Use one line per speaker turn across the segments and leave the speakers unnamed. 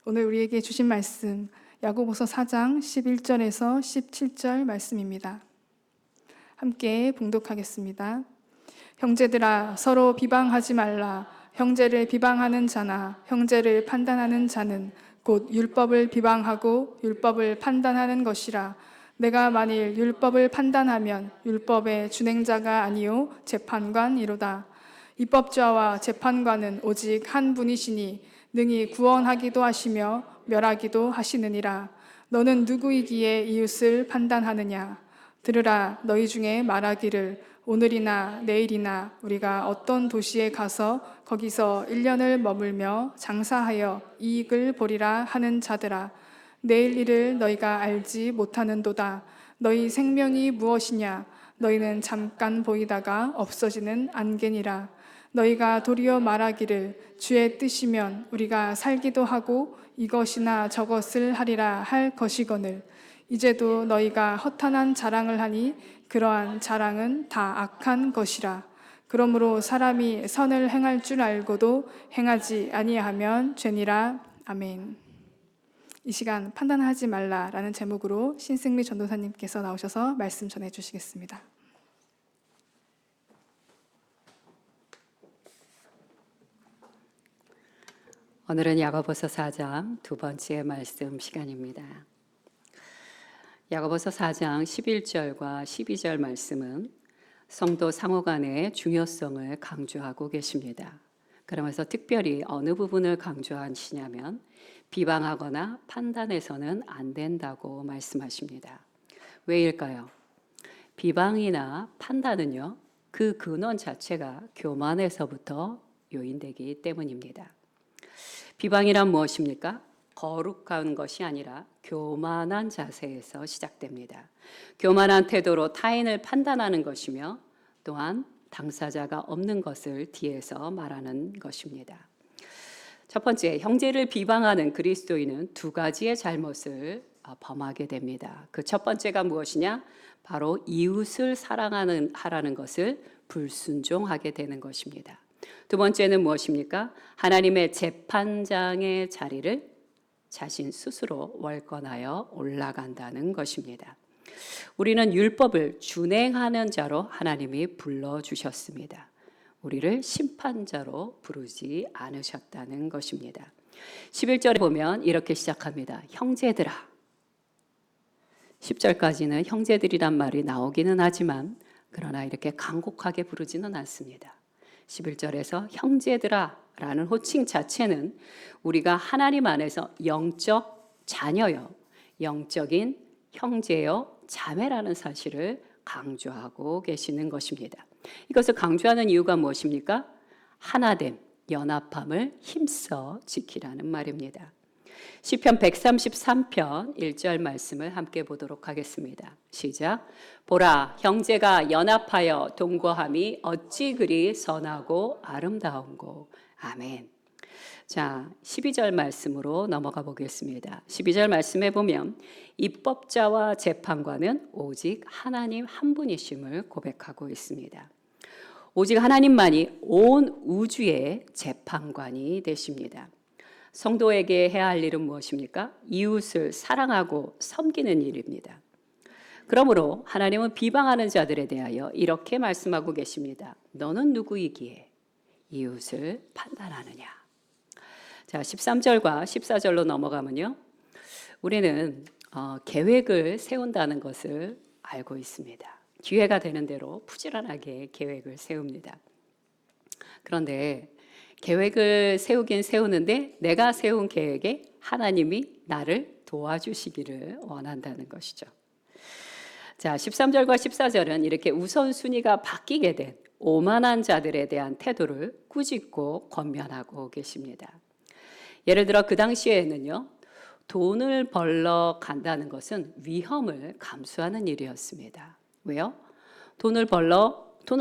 오늘 우리에게 주신 말씀 야고보서 4장 11절에서 17절 말씀입니다. 함께 봉독하겠습니다. 형제들아 서로 비방하지 말라. 형제를 비방하는 자나 형제를 판단하는 자는 곧 율법을 비방하고 율법을 판단하는 것이라. 내가 만일 율법을 판단하면 율법의 준행자가 아니요 재판관이로다. 입법자와 재판관은 오직 한 분이시니 능히 구원하기도 하시며 멸하기도 하시느니라. 너는 누구이기에 이웃을 판단하느냐? 들으라. 너희 중에 말하기를 오늘이나 내일이나 우리가 어떤 도시에 가서 거기서 1년을 머물며 장사하여 이익을 보리라 하는 자들아. 내일 일을 너희가 알지 못하는도다. 너희 생명이 무엇이냐? 너희는 잠깐 보이다가 없어지는 안개니라. 너희가 도리어 말하기를 주의 뜻이면 우리가 살기도 하고 이것이나 저것을 하리라 할 것이거늘. 이제도 너희가 허탄한 자랑을 하니 그러한 자랑은 다 악한 것이라. 그러므로 사람이 선을 행할 줄 알고도 행하지 아니하면 죄니라. 아멘. 이 시간 판단하지 말라라는 제목으로 신승미 전도사님께서 나오셔서 말씀 전해 주시겠습니다.
오늘은 야고보서 4장 두 번째 말씀 시간입니다. 야고보서 4장 11절과 12절 말씀은 성도 상호 간의 중요성을 강조하고 계십니다. 그러면서 특별히 어느 부분을 강조하시냐면 비방하거나 판단해서는 안 된다고 말씀하십니다. 왜일까요? 비방이나 판단은요, 그 근원 자체가 교만에서부터 요인되기 때문입니다. 비방이란 무엇입니까? 거룩한 것이 아니라 교만한 자세에서 시작됩니다. 교만한 태도로 타인을 판단하는 것이며 또한 당사자가 없는 것을 뒤에서 말하는 것입니다. 첫 번째, 형제를 비방하는 그리스도인은 두 가지의 잘못을 범하게 됩니다. 그 첫 번째가 무엇이냐? 바로 이웃을 사랑하라는 것을 불순종하게 되는 것입니다. 두 번째는 무엇입니까? 하나님의 재판장의 자리를 자신 스스로 월권하여 올라간다는 것입니다. 우리는 율법을 준행하는 자로 하나님이 불러주셨습니다. 우리를 심판자로 부르지 않으셨다는 것입니다. 11절에 보면 이렇게 시작합니다. 형제들아. 10절까지는 형제들이란 말이 나오기는 하지만 그러나 이렇게 간곡하게 부르지는 않습니다. 11절에서 형제들아 라는 호칭 자체는 우리가 하나님 안에서 영적 자녀요, 영적인 형제요, 자매라는 사실을 강조하고 계시는 것입니다. 이것을 강조하는 이유가 무엇입니까? 하나됨, 연합함을 힘써 지키라는 말입니다. 시편 133편 1절 말씀을 함께 보도록 하겠습니다. 시작. 보라, 형제가 연합하여 동거함이 어찌 그리 선하고 아름다운고. 아멘. 자, 12절 말씀으로 넘어가 보겠습니다. 12절 말씀에 보면 입법자와 재판관은 오직 하나님 한 분이심을 고백하고 있습니다. 오직 하나님만이 온 우주의 재판관이 되십니다. 성도에게 해야 할 일은 무엇입니까? 이웃을 사랑하고 섬기는 일입니다. 그러므로 하나님은 비방하는 자들에 대하여 이렇게 말씀하고 계십니다. 너는 누구이기에 이웃을 판단하느냐? 자, 13절과 14절로 넘어가면요. 우리는 계획을 세운다는 것을 알고 있습니다. 기회가 되는 대로 부지런하게 계획을 세웁니다. 그런데 계획을 세우긴 세우는데 내가 세운 계획에 하나님이 나를 도와주시기를 원한다는 것이죠. 자, 13절과 14절은 이렇게 우선순위가 바뀌게 된 오만한 자들에 대한 태도를 꾸짖고 권면하고 계십니다. 예를 들어 그 당시에는요, 돈을 벌러 간다는 것은 위험을 감수하는 일이었습니다. 왜요? 돈을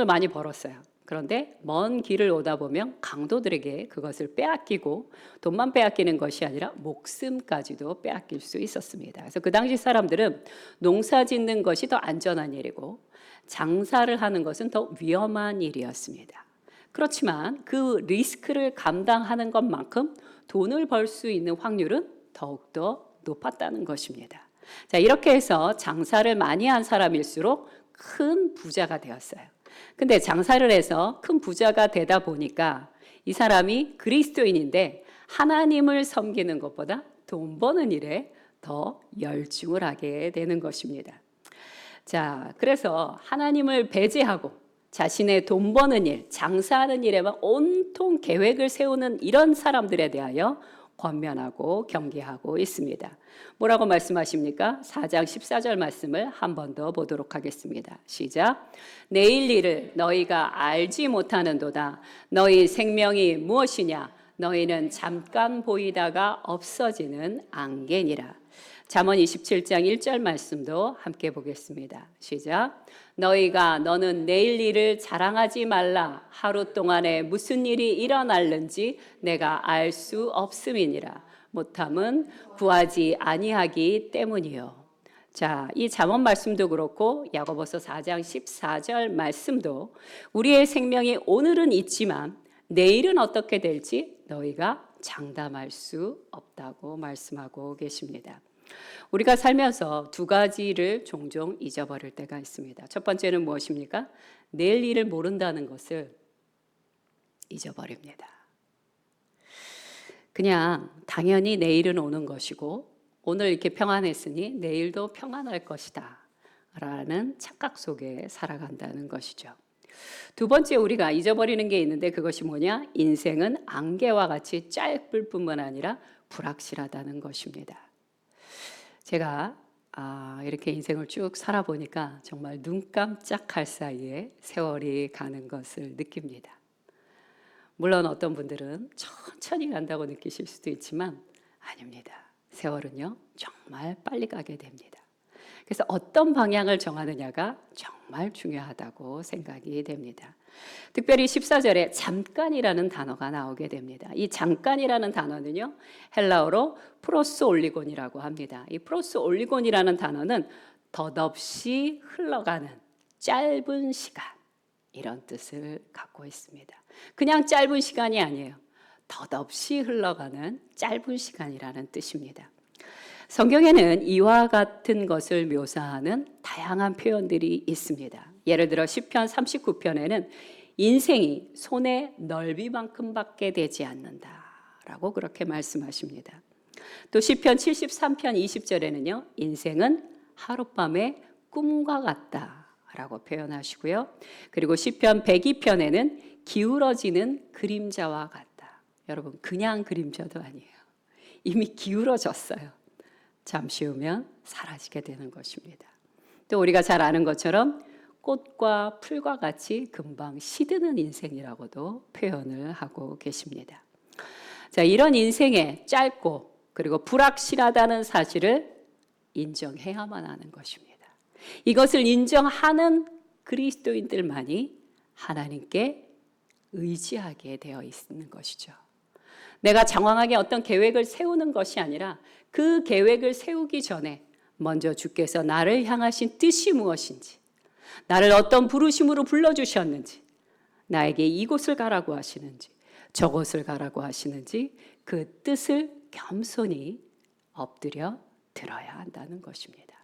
많이 벌었어요. 그런데 먼 길을 오다 보면 강도들에게 그것을 빼앗기고 돈만 빼앗기는 것이 아니라 목숨까지도 빼앗길 수 있었습니다. 그래서 그 당시 사람들은 농사 짓는 것이 더 안전한 일이고 장사를 하는 것은 더 위험한 일이었습니다. 그렇지만 그 리스크를 감당하는 것만큼 돈을 벌 수 있는 확률은 더욱더 높았다는 것입니다. 자, 이렇게 해서 장사를 많이 한 사람일수록 큰 부자가 되었어요. 근데 장사를 해서 큰 부자가 되다 보니까 이 사람이 그리스도인인데 하나님을 섬기는 것보다 돈 버는 일에 더 열중을 하게 되는 것입니다. 자, 그래서 하나님을 배제하고 자신의 돈 버는 일, 장사하는 일에만 온통 계획을 세우는 이런 사람들에 대하여 권면하고 경계하고 있습니다. 뭐라고 말씀하십니까? 4장 14절 말씀을 한 번 더 보도록 하겠습니다. 시작. 내일 일을 너희가 알지 못하는도다. 너희 생명이 무엇이냐? 너희는 잠깐 보이다가 없어지는 안개니라. 잠언 27장 1절 말씀도 함께 보겠습니다. 시작. 너는 내일 일을 자랑하지 말라. 하루 동안에 무슨 일이 일어날는지 내가 알 수 없음이니라. 못함은 구하지 아니하기 때문이요. 자, 이 잠언 말씀도 그렇고 야고보서 4장 14절 말씀도 우리의 생명이 오늘은 있지만 내일은 어떻게 될지 너희가 장담할 수 없다고 말씀하고 계십니다. 우리가 살면서 두 가지를 종종 잊어버릴 때가 있습니다. 첫 번째는 무엇입니까? 내일 일을 모른다는 것을 잊어버립니다. 그냥 당연히 내일은 오는 것이고 오늘 이렇게 평안했으니 내일도 평안할 것이다 라는 착각 속에 살아간다는 것이죠. 두 번째 우리가 잊어버리는 게 있는데 그것이 뭐냐? 인생은 안개와 같이 짧을 뿐만 아니라 불확실하다는 것입니다. 제가 이렇게 인생을 쭉 살아보니까 정말 눈 깜짝할 사이에 세월이 가는 것을 느낍니다. 물론 어떤 분들은 천천히 간다고 느끼실 수도 있지만 아닙니다. 세월은요 정말 빨리 가게 됩니다. 그래서 어떤 방향을 정하느냐가 정말 중요하다고 생각이 됩니다. 특별히 14절에 잠깐이라는 단어가 나오게 됩니다. 이 잠깐이라는 단어는요 헬라어로 프로스 올리곤이라고 합니다. 이 프로스 올리곤이라는 단어는 덧없이 흘러가는 짧은 시간 이런 뜻을 갖고 있습니다. 그냥 짧은 시간이 아니에요. 덧없이 흘러가는 짧은 시간이라는 뜻입니다. 성경에는 이와 같은 것을 묘사하는 다양한 표현들이 있습니다. 예를 들어 시편 39편에는 인생이 손의 넓이만큼밖에 되지 않는다라고 그렇게 말씀하십니다. 또 시편 73편 20절에는요. 인생은 하룻밤의 꿈과 같다라고 표현하시고요. 그리고 시편 102편에는 기울어지는 그림자와 같다. 여러분 그냥 그림자도 아니에요. 이미 기울어졌어요. 잠시 후면 사라지게 되는 것입니다. 또 우리가 잘 아는 것처럼 꽃과 풀과 같이 금방 시드는 인생이라고도 표현을 하고 계십니다. 자, 이런 인생의 짧고 그리고 불확실하다는 사실을 인정해야만 하는 것입니다. 이것을 인정하는 그리스도인들만이 하나님께 의지하게 되어 있는 것이죠. 내가 장황하게 어떤 계획을 세우는 것이 아니라 그 계획을 세우기 전에 먼저 주께서 나를 향하신 뜻이 무엇인지, 나를 어떤 부르심으로 불러주셨는지, 나에게 이곳을 가라고 하시는지, 저곳을 가라고 하시는지 그 뜻을 겸손히 엎드려 들어야 한다는 것입니다.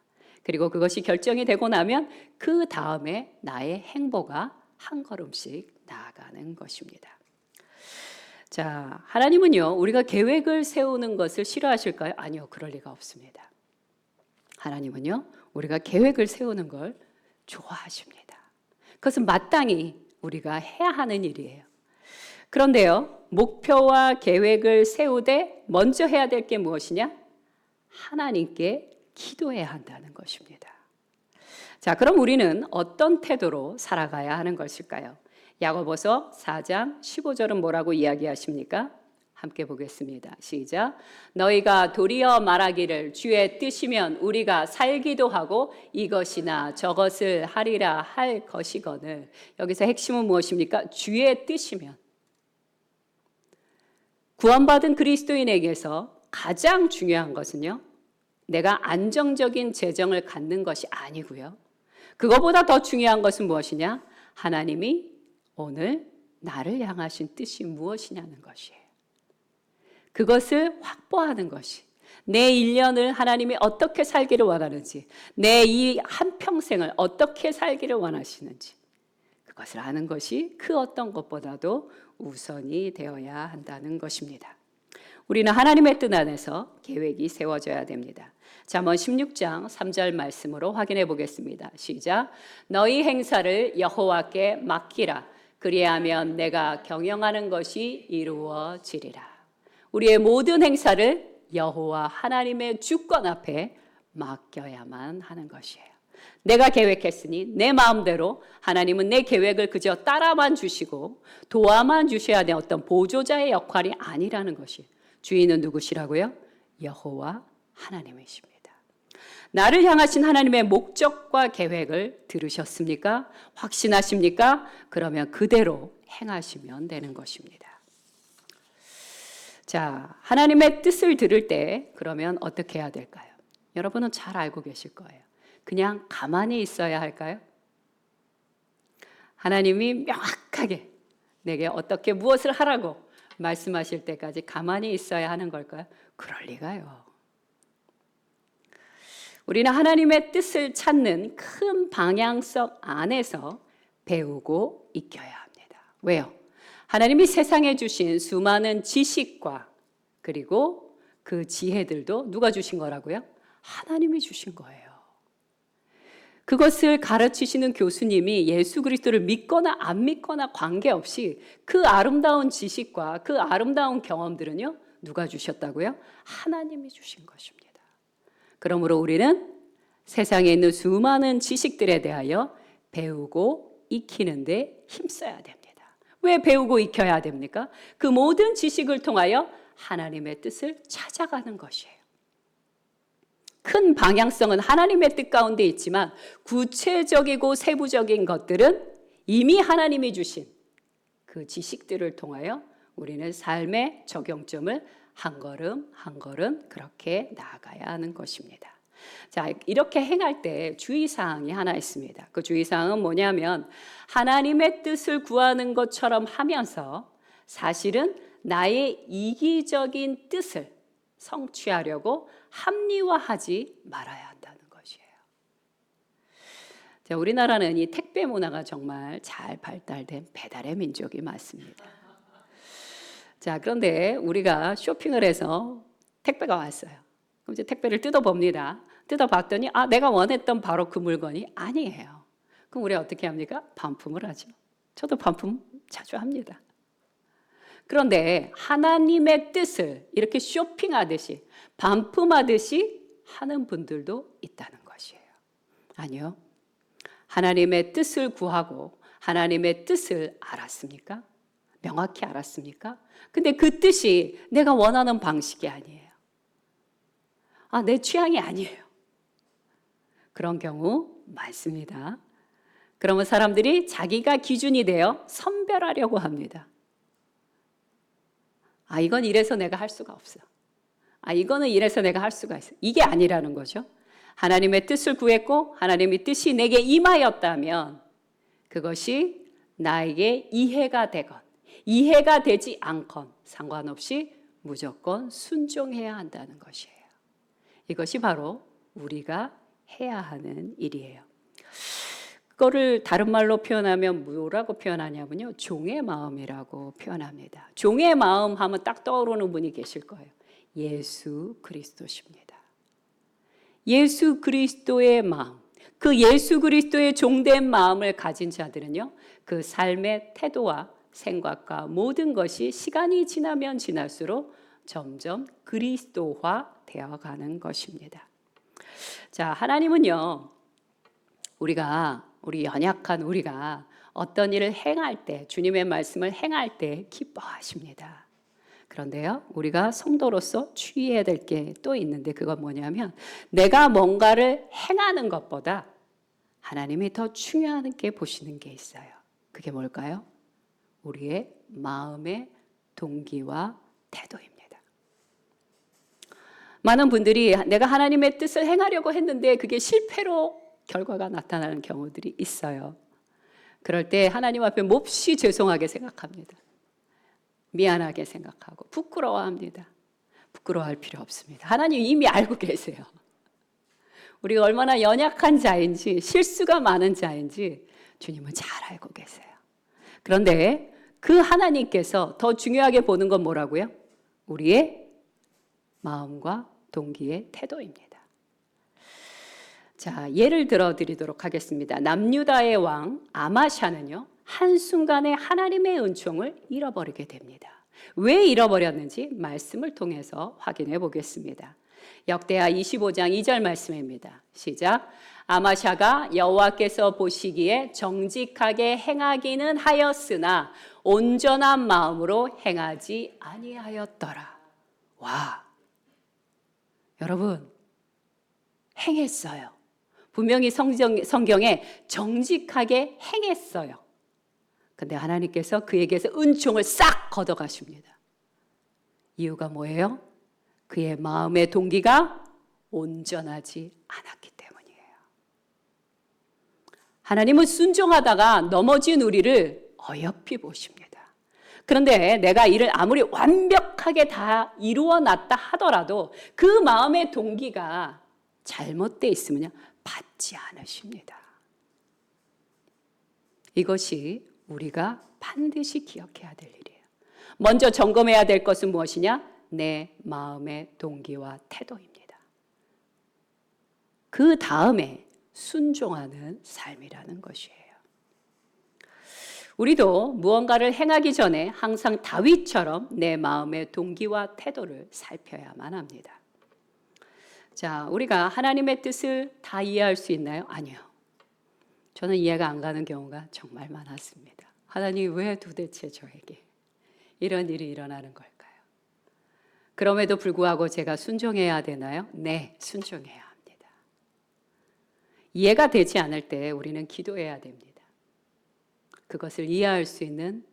그리고 그것이 결정이 되고 나면 그 다음에 나의 행보가 한 걸음씩 나아가는 것입니다. 자, 하나님은요, 우리가 계획을 세우는 것을 싫어하실까요? 아니요, 그럴 리가 없습니다. 하나님은요, 우리가 계획을 세우는 걸 좋아하십니다. 그것은 마땅히 우리가 해야 하는 일이에요. 그런데요, 목표와 계획을 세우되 먼저 해야 될 게 무엇이냐? 하나님께 기도해야 한다는 것입니다. 자, 그럼 우리는 어떤 태도로 살아가야 하는 것일까요? 야고보서 4장 15절은 뭐라고 이야기하십니까? 함께 보겠습니다. 시작. 너희가 도리어 말하기를 주의 뜻이면 우리가 살기도 하고 이것이나 저것을 하리라 할 것이거늘. 여기서 핵심은 무엇입니까? 주의 뜻이면. 구원받은 그리스도인에게서 가장 중요한 것은요, 내가 안정적인 재정을 갖는 것이 아니고요. 그거보다 더 중요한 것은 무엇이냐? 하나님이 오늘 나를 향하신 뜻이 무엇이냐는 것이에요. 그것을 확보하는 것이, 내 1년을 하나님이 어떻게 살기를 원하는지, 내 이 한평생을 어떻게 살기를 원하시는지, 그것을 아는 것이 그 어떤 것보다도 우선이 되어야 한다는 것입니다. 우리는 하나님의 뜻 안에서 계획이 세워져야 됩니다. 잠언 16장 3절 말씀으로 확인해 보겠습니다. 시작. 너희 행사를 여호와께 맡기라. 그리하면 내가 경영하는 것이 이루어지리라. 우리의 모든 행사를 여호와 하나님의 주권 앞에 맡겨야만 하는 것이에요. 내가 계획했으니 내 마음대로, 하나님은 내 계획을 그저 따라만 주시고 도와만 주셔야 하는 어떤 보조자의 역할이 아니라는 것이, 주인은 누구시라고요? 여호와 하나님이십니다. 나를 향하신 하나님의 목적과 계획을 들으셨습니까? 확신하십니까? 그러면 그대로 행하시면 되는 것입니다. 자, 하나님의 뜻을 들을 때 그러면 어떻게 해야 될까요? 여러분은 잘 알고 계실 거예요. 그냥 가만히 있어야 할까요? 하나님이 명확하게 내게 어떻게 무엇을 하라고 말씀하실 때까지 가만히 있어야 하는 걸까요? 그럴 리가요. 우리는 하나님의 뜻을 찾는 큰 방향성 안에서 배우고 익혀야 합니다. 왜요? 하나님이 세상에 주신 수많은 지식과 그리고 그 지혜들도 누가 주신 거라고요? 하나님이 주신 거예요. 그것을 가르치시는 교수님이 예수 그리스도를 믿거나 안 믿거나 관계없이 그 아름다운 지식과 그 아름다운 경험들은요, 누가 주셨다고요? 하나님이 주신 것입니다. 그러므로 우리는 세상에 있는 수많은 지식들에 대하여 배우고 익히는데 힘써야 됩니다. 왜 배우고 익혀야 됩니까? 그 모든 지식을 통하여 하나님의 뜻을 찾아가는 것이에요. 큰 방향성은 하나님의 뜻 가운데 있지만 구체적이고 세부적인 것들은 이미 하나님이 주신 그 지식들을 통하여 우리는 삶의 적용점을 한 걸음 한 걸음 그렇게 나아가야 하는 것입니다. 자, 이렇게 행할 때 주의사항이 하나 있습니다. 그 주의사항은 뭐냐면 하나님의 뜻을 구하는 것처럼 하면서 사실은 나의 이기적인 뜻을 성취하려고 합리화하지 말아야 한다는 것이에요. 자, 우리나라는 이 택배 문화가 정말 잘 발달된 배달의 민족이 맞습니다. 자, 그런데 우리가 쇼핑을 해서 택배가 왔어요. 그럼 이제 택배를 뜯어봅니다. 뜯어봤더니 내가 원했던 바로 그 물건이 아니에요. 그럼 우리 어떻게 합니까? 반품을 하죠. 저도 반품 자주 합니다. 그런데 하나님의 뜻을 이렇게 쇼핑하듯이 반품하듯이 하는 분들도 있다는 것이에요. 아니요. 하나님의 뜻을 구하고 하나님의 뜻을 알았습니까? 명확히 알았습니까? 근데 그 뜻이 내가 원하는 방식이 아니에요. 내 취향이 아니에요. 그런 경우 많습니다. 그러면 사람들이 자기가 기준이 되어 선별하려고 합니다. 이건 이래서 내가 할 수가 없어. 이거는 이래서 내가 할 수가 있어. 이게 아니라는 거죠. 하나님의 뜻을 구했고 하나님의 뜻이 내게 임하였다면 그것이 나에게 이해가 되건 이해가 되지 않건 상관없이 무조건 순종해야 한다는 것이에요. 이것이 바로 우리가 해야 하는 일이에요. 그거를 다른 말로 표현하면 뭐라고 표현하냐면요, 종의 마음이라고 표현합니다. 종의 마음 하면 딱 떠오르는 분이 계실 거예요. 예수 그리스도십니다. 예수 그리스도의 마음, 그 예수 그리스도의 종된 마음을 가진 자들은요, 그 삶의 태도와 생각과 모든 것이 시간이 지나면 지날수록 점점 그리스도화 되어가는 것입니다. 자, 하나님은요, 우리 연약한 우리가 어떤 일을 행할 때, 주님의 말씀을 행할 때 기뻐하십니다. 그런데요, 우리가 성도로서 주의해야 될 게 또 있는데 그건 뭐냐면 내가 뭔가를 행하는 것보다 하나님이 더 중요하게 보시는 게 있어요. 그게 뭘까요? 우리의 마음의 동기와 태도입니다. 많은 분들이 내가 하나님의 뜻을 행하려고 했는데 그게 실패로 결과가 나타나는 경우들이 있어요. 그럴 때 하나님 앞에 몹시 죄송하게 생각합니다. 미안하게 생각하고 부끄러워합니다. 부끄러워할 필요 없습니다. 하나님 이미 알고 계세요. 우리가 얼마나 연약한 자인지, 실수가 많은 자인지 주님은 잘 알고 계세요. 그런데 그 하나님께서 더 중요하게 보는 건 뭐라고요? 우리의 마음과 동기의 태도입니다. 자, 예를 들어 드리도록 하겠습니다. 남유다의 왕 아마샤는요, 한순간에 하나님의 은총을 잃어버리게 됩니다. 왜 잃어버렸는지 말씀을 통해서 확인해 보겠습니다. 역대하 25장 2절 말씀입니다. 시작. 아마샤가 여호와께서 보시기에 정직하게 행하기는 하였으나 온전한 마음으로 행하지 아니하였더라. 와, 여러분, 행했어요. 분명히 성경에 정직하게 행했어요. 근데 하나님께서 그에게서 은총을 싹 걷어가십니다. 이유가 뭐예요? 그의 마음의 동기가 온전하지 않았기 때문이에요. 하나님은 순종하다가 넘어진 우리를 어여삐 보십니다. 그런데 내가 이를 아무리 완벽하게 다 이루어 놨다 하더라도 그 마음의 동기가 잘못되어 있으면요, 받지 않으십니다. 이것이 우리가 반드시 기억해야 될 일이에요. 먼저 점검해야 될 것은 무엇이냐? 내 마음의 동기와 태도입니다. 그 다음에 순종하는 삶이라는 것이에요. 우리도 무언가를 행하기 전에 항상 다윗처럼 내 마음의 동기와 태도를 살펴야만 합니다. 자, 우리가 하나님의 뜻을 다 이해할 수 있나요? 아니요. 저는 이해가 안 가는 경우가 정말 많았습니다. 하나님, 왜 도대체 저에게 이런 일이 일어나는 걸까요? 그럼에도 불구하고 제가 순종해야 되나요? 네, 순종해야 합니다. 이해가 되지 않을 때 우리는 기도해야 됩니다. 그것을 이해할 수 있는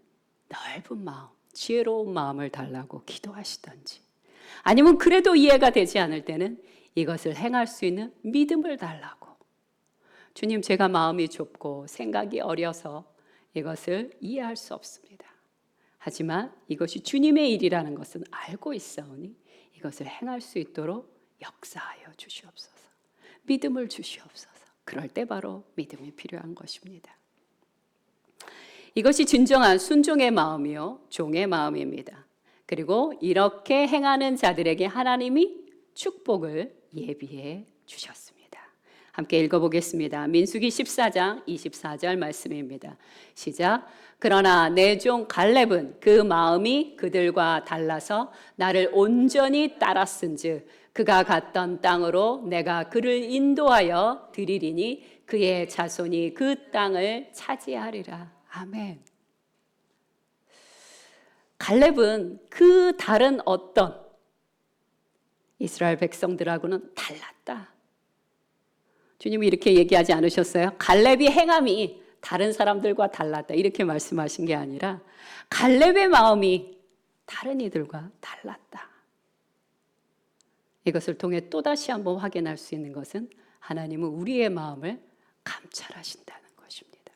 넓은 마음, 지혜로운 마음을 달라고 기도하시던지, 아니면 그래도 이해가 되지 않을 때는 이것을 행할 수 있는 믿음을 달라고, 주님, 제가 마음이 좁고 생각이 어려서 이것을 이해할 수 없습니다. 하지만 이것이 주님의 일이라는 것은 알고 있사오니 이것을 행할 수 있도록 역사하여 주시옵소서. 믿음을 주시옵소서. 그럴 때 바로 믿음이 필요한 것입니다. 이것이 진정한 순종의 마음이요, 종의 마음입니다. 그리고 이렇게 행하는 자들에게 하나님이 축복을 예비해 주셨습니다. 함께 읽어보겠습니다. 민수기 14장 24절 말씀입니다. 시작. 그러나 내 종 갈렙은 그 마음이 그들과 달라서 나를 온전히 따랐은즉 그가 갔던 땅으로 내가 그를 인도하여 드리리니 그의 자손이 그 땅을 차지하리라. 아멘. 갈렙은 그 다른 어떤 이스라엘 백성들하고는 달랐다. 주님이 이렇게 얘기하지 않으셨어요? 갈렙이 행함이 다른 사람들과 달랐다, 이렇게 말씀하신 게 아니라 갈렙의 마음이 다른 이들과 달랐다. 이것을 통해 또다시 한번 확인할 수 있는 것은 하나님은 우리의 마음을 감찰하신다는 것입니다.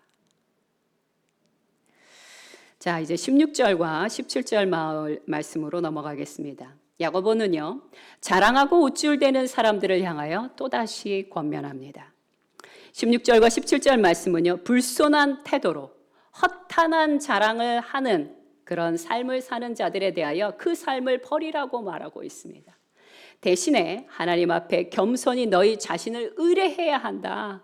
자, 이제 16절과 17절 말씀으로 넘어가겠습니다. 야고보는요, 자랑하고 우쭐대는 사람들을 향하여 또다시 권면합니다. 16절과 17절 말씀은요, 불손한 태도로 허탄한 자랑을 하는 그런 삶을 사는 자들에 대하여 그 삶을 버리라고 말하고 있습니다. 대신에 하나님 앞에 겸손히 너희 자신을 의뢰해야 한다.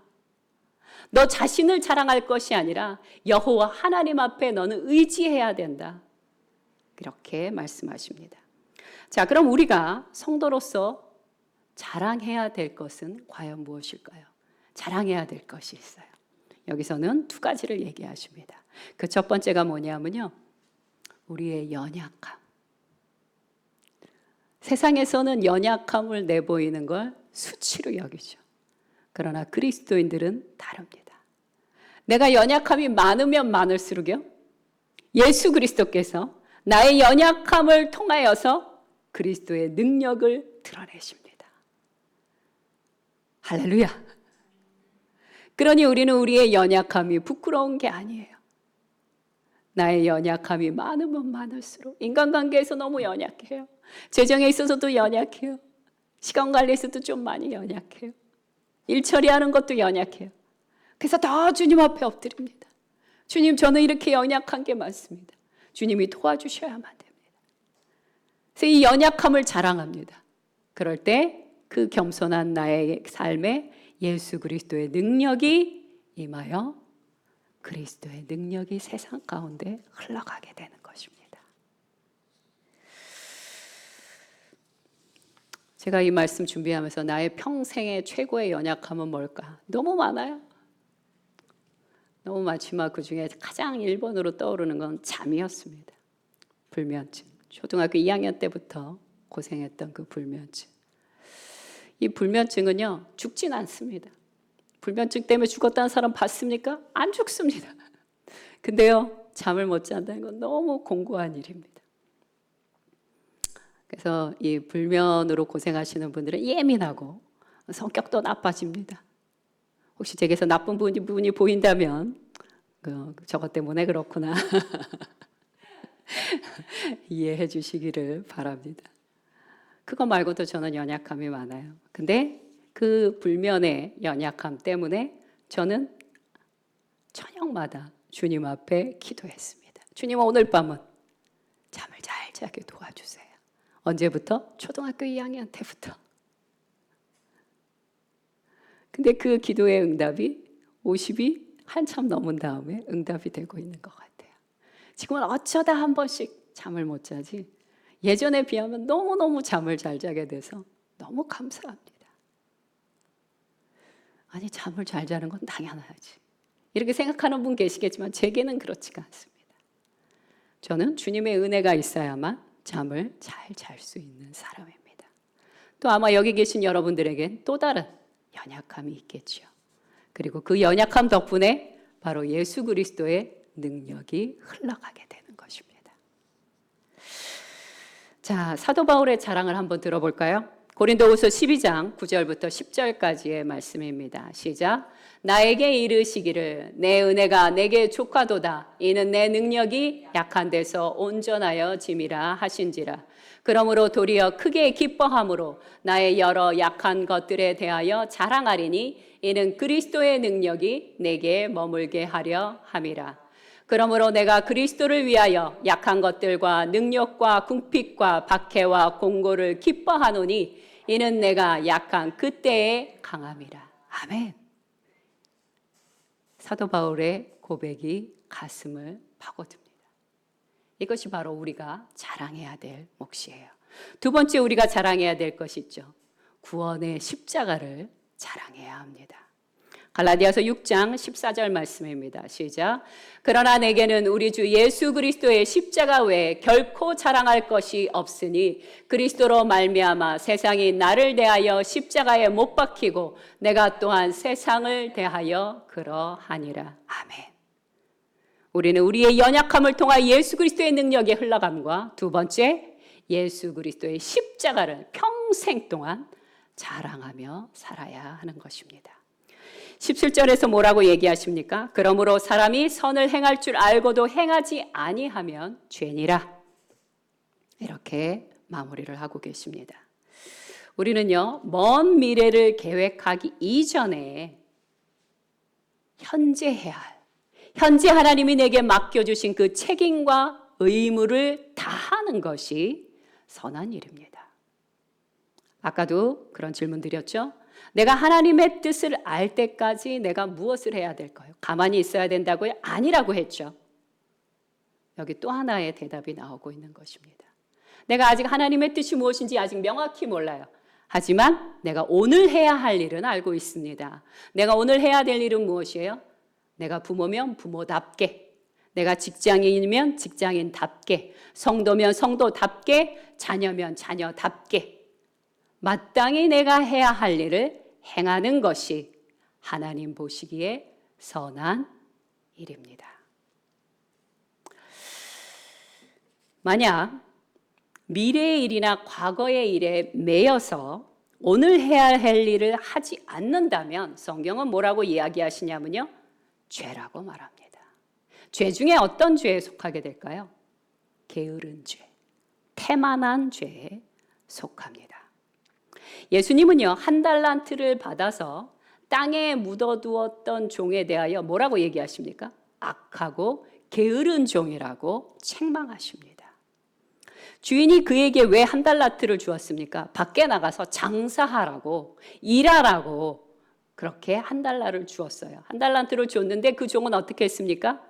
너 자신을 자랑할 것이 아니라 여호와 하나님 앞에 너는 의지해야 된다. 그렇게 말씀하십니다. 자, 그럼 우리가 성도로서 자랑해야 될 것은 과연 무엇일까요? 자랑해야 될 것이 있어요. 여기서는 두 가지를 얘기하십니다. 그 첫 번째가 뭐냐면요, 우리의 연약함. 세상에서는 연약함을 내보이는 걸 수치로 여기죠. 그러나 그리스도인들은 다릅니다. 내가 연약함이 많으면 많을수록요, 예수 그리스도께서 나의 연약함을 통하여서 그리스도의 능력을 드러내십니다. 할렐루야. 그러니 우리는 우리의 연약함이 부끄러운 게 아니에요. 나의 연약함이 많으면 많을수록, 인간관계에서 너무 연약해요. 재정에 있어서도 연약해요. 시간 관리에서도 좀 많이 연약해요. 일 처리하는 것도 연약해요. 그래서 더 주님 앞에 엎드립니다. 주님, 저는 이렇게 연약한 게 많습니다. 주님이 도와주셔야만 됩니다. 그래서 이 연약함을 자랑합니다. 그럴 때 그 겸손한 나의 삶에 예수 그리스도의 능력이 임하여 그리스도의 능력이 세상 가운데 흘러가게 되는 것입니다. 제가 이 말씀 준비하면서 나의 평생의 최고의 연약함은 뭘까? 너무 많아요. 너무 많지만 그중에 가장 1번으로 떠오르는 건 잠이었습니다. 불면증. 초등학교 2학년 때부터 고생했던 그 불면증. 이 불면증은요, 죽진 않습니다. 불면증 때문에 죽었다는 사람 봤습니까? 안 죽습니다. 근데요, 잠을 못 잔다는 건 너무 공고한 일입니다. 그래서 이 불면으로 고생하시는 분들은 예민하고 성격도 나빠집니다. 혹시 제게서 나쁜 부분이 보인다면 저것 때문에 그렇구나 이해해 주시기를 바랍니다. 그거 말고도 저는 연약함이 많아요. 근데 그 불면의 연약함 때문에 저는 저녁마다 주님 앞에 기도했습니다. 주님, 오늘 밤은 잠을 잘 자게 도와주세요. 언제부터? 초등학교 2학년 때부터. 근데 그 기도의 응답이 50이 한참 넘은 다음에 응답이 되고 있는 것 같아요. 지금은 어쩌다 한 번씩 잠을 못 자지 예전에 비하면 너무너무 잠을 잘 자게 돼서 너무 감사합니다. 아니, 잠을 잘 자는 건 당연하지. 이렇게 생각하는 분 계시겠지만 제게는 그렇지가 않습니다. 저는 주님의 은혜가 있어야만 잠을 잘 잘 수 있는 사람입니다. 또 아마 여기 계신 여러분들에겐 또 다른 연약함이 있겠죠. 그리고 그 연약함 덕분에 바로 예수 그리스도의 능력이 흘러가게 되는 것입니다. 자, 사도 바울의 자랑을 한번 들어볼까요? 고린도후서 12장 9절부터 10절까지의 말씀입니다. 시작. 나에게 이르시기를 내 은혜가 내게 족하도다. 이는 내 능력이 약한 데서 온전하여 짐이라 하신지라. 그러므로 도리어 크게 기뻐함으로 나의 여러 약한 것들에 대하여 자랑하리니 이는 그리스도의 능력이 내게 머물게 하려 함이라. 그러므로 내가 그리스도를 위하여 약한 것들과 능력과 궁핍과 박해와 공고를 기뻐하노니 이는 내가 약한 그때의 강함이라. 아멘. 사도 바울의 고백이 가슴을 파고듭니다. 이것이 바로 우리가 자랑해야 될 몫이에요. 두 번째 우리가 자랑해야 될 것이 있죠. 구원의 십자가를 자랑해야 합니다. 갈라디아서 6장 14절 말씀입니다. 시작. 그러나 내게는 우리 주 예수 그리스도의 십자가 외에 결코 자랑할 것이 없으니 그리스도로 말미암아 세상이 나를 대하여 십자가에 못 박히고 내가 또한 세상을 대하여 그러하니라. 아멘. 우리는 우리의 연약함을 통하여 예수 그리스도의 능력이 흘러감과 두 번째, 예수 그리스도의 십자가를 평생 동안 자랑하며 살아야 하는 것입니다. 17절에서 뭐라고 얘기하십니까? 그러므로 사람이 선을 행할 줄 알고도 행하지 아니하면 죄니라. 이렇게 마무리를 하고 계십니다. 우리는요, 먼 미래를 계획하기 이전에 현재 해야 할, 현재 하나님이 내게 맡겨주신 그 책임과 의무를 다하는 것이 선한 일입니다. 아까도 그런 질문 드렸죠? 내가 하나님의 뜻을 알 때까지 내가 무엇을 해야 될까요? 가만히 있어야 된다고요? 아니라고 했죠. 여기 또 하나의 대답이 나오고 있는 것입니다. 내가 아직 하나님의 뜻이 무엇인지 아직 명확히 몰라요. 하지만 내가 오늘 해야 할 일은 알고 있습니다. 내가 오늘 해야 될 일은 무엇이에요? 내가 부모면 부모답게, 내가 직장인이면 직장인답게, 성도면 성도답게, 자녀면 자녀답게 마땅히 내가 해야 할 일을 행하는 것이 하나님 보시기에 선한 일입니다. 만약 미래의 일이나 과거의 일에 매여서 오늘 해야 할 일을 하지 않는다면 성경은 뭐라고 이야기하시냐면요, 죄라고 말합니다. 죄 중에 어떤 죄에 속하게 될까요? 게으른 죄. 태만한 죄에 속합니다. 예수님은요, 한 달란트를 받아서 땅에 묻어두었던 종에 대하여 뭐라고 얘기하십니까? 악하고 게으른 종이라고 책망하십니다. 주인이 그에게 왜 한 달란트를 주었습니까? 밖에 나가서 장사하라고, 일하라고 그렇게 한 달러를 주었어요. 한 달란트를 줬는데 그 종은 어떻게 했습니까?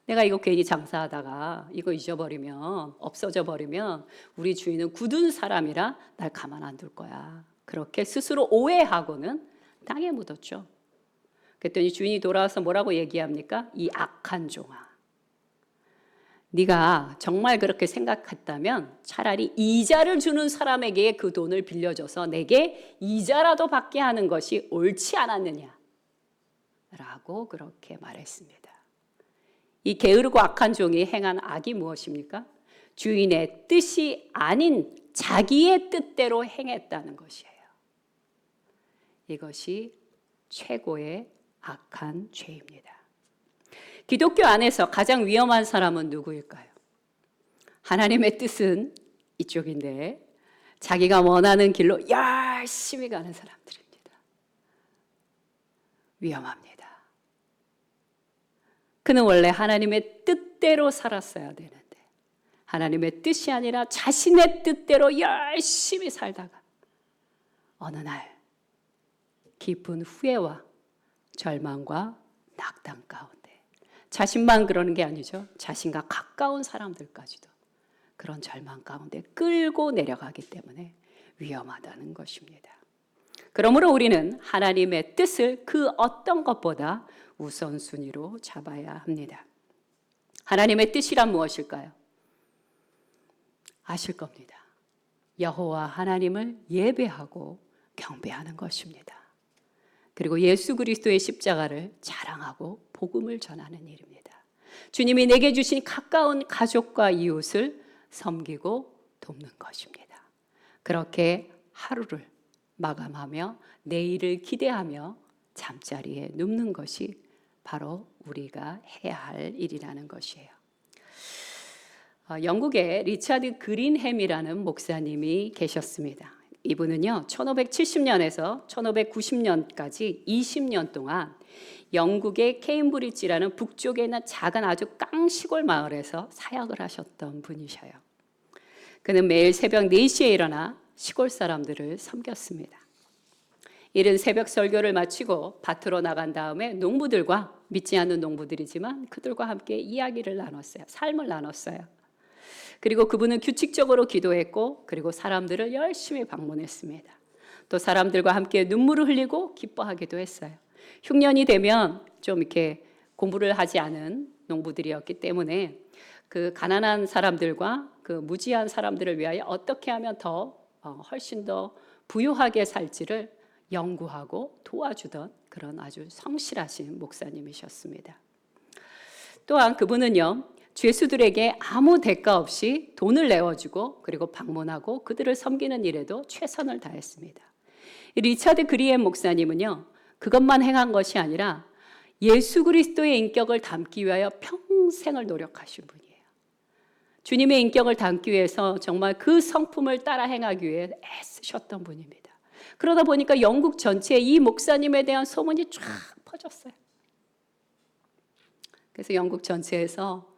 내가 이거 괜히 장사하다가 이거 잊어버리면, 없어져 버리면 우리 주인은 굳은 사람이라 날 가만 안 둘 거야. 그렇게 스스로 오해하고는 땅에 묻었죠. 그랬더니 주인이 돌아와서 뭐라고 얘기합니까? 이 악한 종아, 네가 정말 그렇게 생각했다면 차라리 이자를 주는 사람에게 그 돈을 빌려줘서 내게 이자라도 받게 하는 것이 옳지 않았느냐 라고 그렇게 말했습니다. 이 게으르고 악한 종이 행한 악이 무엇입니까? 주인의 뜻이 아닌 자기의 뜻대로 행했다는 것이에요. 이것이 최고의 악한 죄입니다. 기독교 안에서 가장 위험한 사람은 누구일까요? 하나님의 뜻은 이쪽인데 자기가 원하는 길로 열심히 가는 사람들입니다. 위험합니다. 그는 원래 하나님의 뜻대로 살았어야 되는데 하나님의 뜻이 아니라 자신의 뜻대로 열심히 살다가 어느 날 깊은 후회와 절망과 낙담 가운데, 자신만 그러는 게 아니죠. 자신과 가까운 사람들까지도 그런 절망 가운데 끌고 내려가기 때문에 위험하다는 것입니다. 그러므로 우리는 하나님의 뜻을 그 어떤 것보다 우선순위로 잡아야 합니다. 하나님의 뜻이란 무엇일까요? 아실 겁니다. 여호와 하나님을 예배하고 경배하는 것입니다. 그리고 예수 그리스도의 십자가를 자랑하고 복음을 전하는 일입니다. 주님이 내게 주신 가까운 가족과 이웃을 섬기고 돕는 것입니다. 그렇게 하루를 마감하며 내일을 기대하며 잠자리에 눕는 것이 바로 우리가 해야 할 일이라는 것이에요. 영국에 리차드 그린햄이라는 목사님이 계셨습니다. 이분은요, 1570년에서 1590년까지 20년 동안 영국의 케임브리지라는 북쪽에 있는 작은 아주 깡시골 마을에서 사역을 하셨던 분이셔요. 그는 매일 새벽 4시에 일어나 시골 사람들을 섬겼습니다. 이른 새벽 설교를 마치고 밭으로 나간 다음에 농부들과, 믿지 않는 농부들이지만 그들과 함께 이야기를 나눴어요. 삶을 나눴어요. 그리고 그분은 규칙적으로 기도했고, 그리고 사람들을 열심히 방문했습니다. 또 사람들과 함께 눈물을 흘리고 기뻐하기도 했어요. 흉년이 되면 좀 이렇게 공부를 하지 않은 농부들이었기 때문에 그 가난한 사람들과 그 무지한 사람들을 위하여 어떻게 하면 훨씬 더 부유하게 살지를 연구하고 도와주던 그런 아주 성실하신 목사님이셨습니다. 또한 그분은요, 죄수들에게 아무 대가 없이 돈을 내어주고 그리고 방문하고 그들을 섬기는 일에도 최선을 다했습니다. 리차드 그리햄 목사님은요, 그것만 행한 것이 아니라 예수 그리스도의 인격을 담기 위하여 평생을 노력하신 분이에요. 주님의 인격을 담기 위해서 정말 그 성품을 따라 행하기 위해 애쓰셨던 분입니다. 그러다 보니까 영국 전체에 이 목사님에 대한 소문이 쫙 퍼졌어요. 그래서 영국 전체에서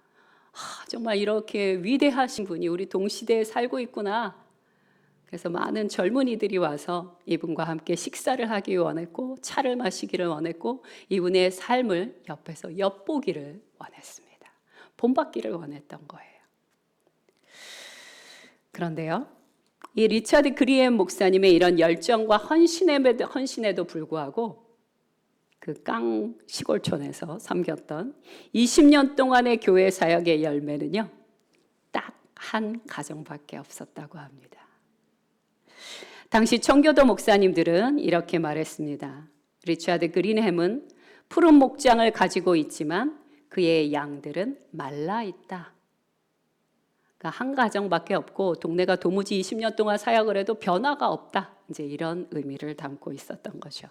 정말 이렇게 위대하신 분이 우리 동시대에 살고 있구나. 그래서 많은 젊은이들이 와서 이분과 함께 식사를 하기 원했고, 차를 마시기를 원했고, 이분의 삶을 옆에서 엿보기를 원했습니다. 본받기를 원했던 거예요. 그런데요, 이 리차드 그리햄 목사님의 이런 열정과 헌신에도 불구하고 그 깡 시골촌에서 섬겼던 20년 동안의 교회 사역의 열매는요, 딱 한 가정밖에 없었다고 합니다. 당시 청교도 목사님들은 이렇게 말했습니다. 리차드 그린햄은 푸른 목장을 가지고 있지만 그의 양들은 말라 있다. 그러니까 한 가정밖에 없고 동네가 도무지 20년 동안 사역을 해도 변화가 없다. 이제 이런 의미를 담고 있었던 거죠.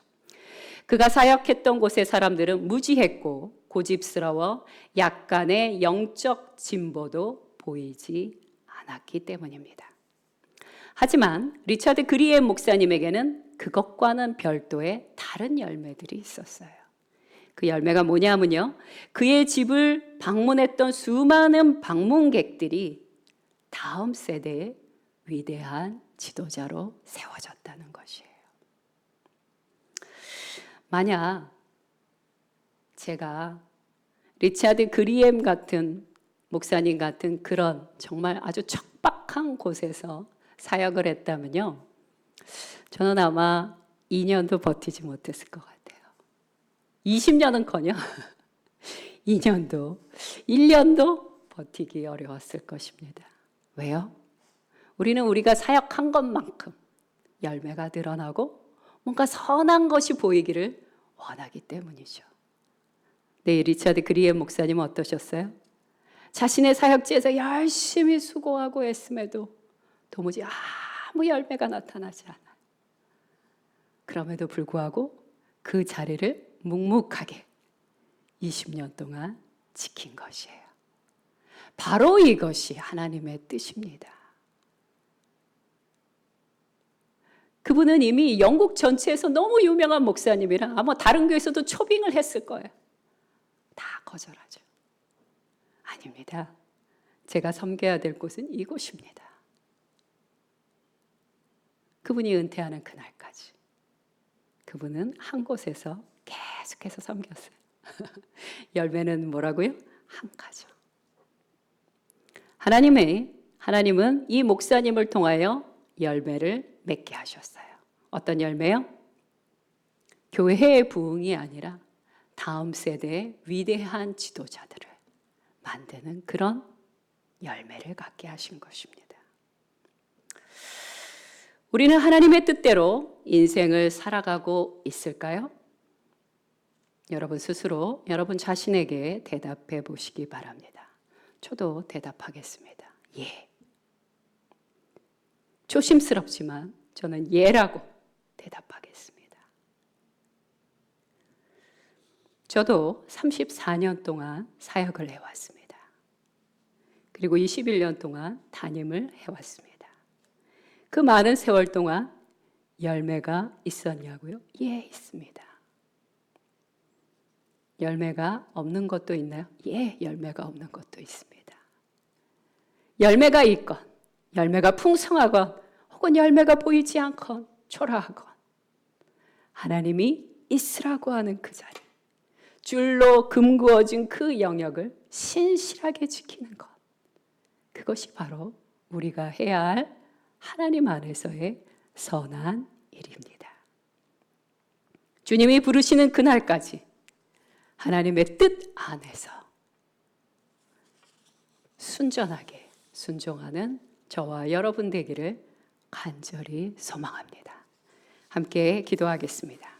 그가 사역했던 곳의 사람들은 무지했고 고집스러워 약간의 영적 진보도 보이지 않았습니다. 않았기 때문입니다. 하지만 리처드 그리엠 목사님에게는 그것과는 별도의 다른 열매들이 있었어요. 그 열매가 뭐냐면요, 그의 집을 방문했던 수많은 방문객들이 다음 세대의 위대한 지도자로 세워졌다는 것이에요. 만약 제가 리차드 그리엠 같은 목사님 같은 그런 정말 아주 척박한 곳에서 사역을 했다면요, 저는 아마 2년도 버티지 못했을 것 같아요. 20년은커녕 2년도, 1년도 버티기 어려웠을 것입니다. 왜요? 우리는 우리가 사역한 것만큼 열매가 드러나고 뭔가 선한 것이 보이기를 원하기 때문이죠. 네, 리차드 그리엠 목사님은 어떠셨어요? 자신의 사역지에서 열심히 수고하고 했음에도 도무지 아무 열매가 나타나지 않아요. 그럼에도 불구하고 그 자리를 묵묵하게 20년 동안 지킨 것이에요. 바로 이것이 하나님의 뜻입니다. 그분은 이미 영국 전체에서 너무 유명한 목사님이라 아마 다른 교회에서도 초빙을 했을 거예요. 다 거절하죠. 아닙니다. 제가 섬겨야 될 곳은 이곳입니다. 그분이 은퇴하는 그날까지 그분은 한 곳에서 계속해서 섬겼어요. 열매는 뭐라고요? 한 가죠. 하나님은 이 목사님을 통하여 열매를 맺게 하셨어요. 어떤 열매요? 교회의 부흥이 아니라 다음 세대의 위대한 지도자들을 만드는 그런 열매를 갖게 하신 것입니다. 우리는 하나님의 뜻대로 인생을 살아가고 있을까요? 여러분 스스로 여러분 자신에게 대답해 보시기 바랍니다. 저도 대답하겠습니다. 예. 조심스럽지만 저는 예라고 대답하겠습니다. 저도 34년 동안 사역을 해왔습니다. 그리고 21년 동안 담임을 해왔습니다. 그 많은 세월 동안 열매가 있었냐고요? 예, 있습니다. 열매가 없는 것도 있나요? 예, 열매가 없는 것도 있습니다. 열매가 있건, 열매가 풍성하건, 혹은 열매가 보이지 않건, 초라하건, 하나님이 있으라고 하는 그 자리, 줄로 금구어진 그 영역을 신실하게 지키는 것, 그것이 바로 우리가 해야 할 하나님 안에서의 선한 일입니다. 주님이 부르시는 그날까지 하나님의 뜻 안에서 순전하게 순종하는 저와 여러분 되기를 간절히 소망합니다. 함께 기도하겠습니다.